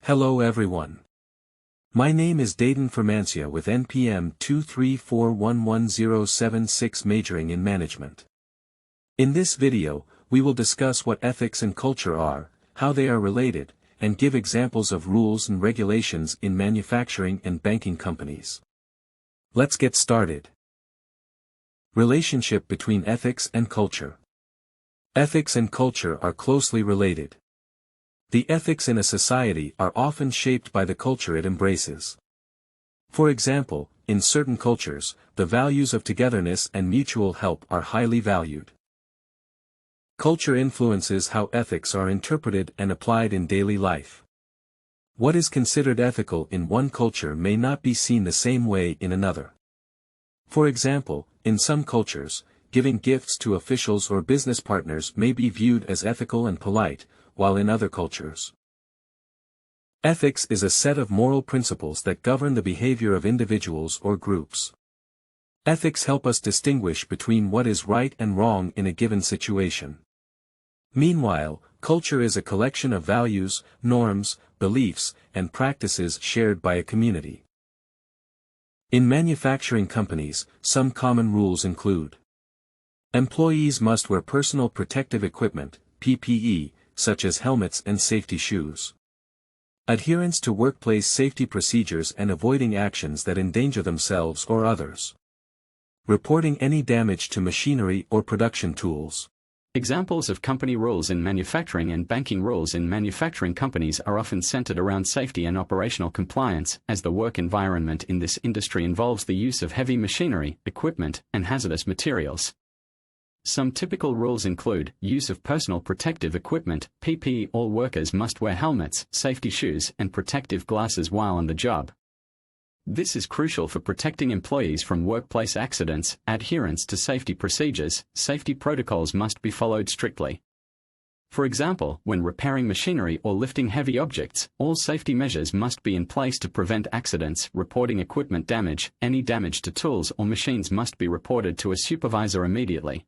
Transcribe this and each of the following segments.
Hello everyone. My name is Dayton Fermancia with NPM 234110776 majoring in management. In this video, we will discuss what ethics and culture are, how they are related, and give examples of rules and regulations in manufacturing and banking companies. Let's get started. Relationship between ethics and culture. Ethics and culture are closely related. The ethics in a society are often shaped by the culture it embraces. For example, in certain cultures, the values of togetherness and mutual help are highly valued. Culture influences how ethics are interpreted and applied in daily life. What is considered ethical in one culture may not be seen the same way in another. For example, in some cultures, giving gifts to officials or business partners may be viewed as ethical and polite, while in other cultures. Ethics is a set of moral principles that govern the behavior of individuals or groups. Ethics help us distinguish between what is right and wrong in a given situation. Meanwhile, culture is a collection of values, norms, beliefs, and practices shared by a community. In manufacturing companies, some common rules include: employees must wear personal protective equipment, PPE, such as helmets and safety shoes. Adherence to workplace safety procedures and avoiding actions that endanger themselves or others. Reporting any damage to machinery or production tools. Examples of company rules in manufacturing and banking. Rules in manufacturing companies are often centered around safety and operational compliance, as the work environment in this industry involves the use of heavy machinery, equipment, and hazardous materials. Some typical rules include use of personal protective equipment, PPE. All workers must wear helmets, safety shoes, and protective glasses while on the job. This is crucial for protecting employees from workplace accidents. Adherence to safety procedures. Safety protocols must be followed strictly. For example, when repairing machinery or lifting heavy objects, all safety measures must be in place to prevent accidents. Reporting equipment damage. Any damage to tools or machines must be reported to a supervisor immediately.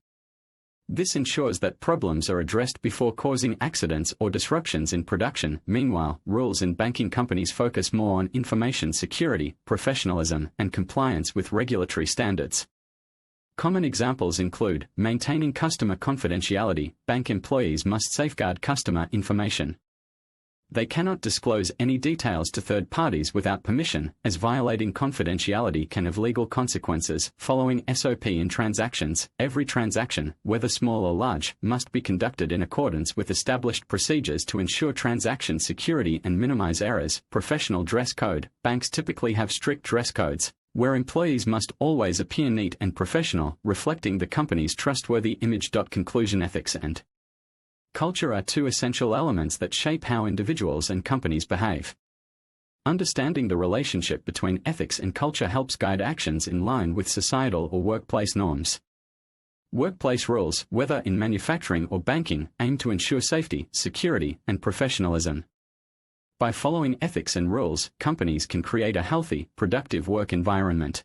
This ensures that problems are addressed before causing accidents or disruptions in production. Meanwhile, rules in banking companies focus more on information security, professionalism, and compliance with regulatory standards. Common examples include maintaining customer confidentiality. Bank employees must safeguard customer information. They cannot disclose any details to third parties without permission, as violating confidentiality can have legal consequences. Following SOP in transactions. Every transaction, whether small or large, must be conducted in accordance with established procedures to ensure transaction security and minimize errors. Professional dress code. Banks typically have strict dress codes, where employees must always appear neat and professional, reflecting the company's trustworthy image. Conclusion. Ethics and culture are two essential elements that shape how individuals and companies behave. Understanding the relationship between ethics and culture helps guide actions in line with societal or workplace norms. Workplace rules, whether in manufacturing or banking, aim to ensure safety, security, and professionalism. By following ethics and rules, companies can create a healthy, productive work environment.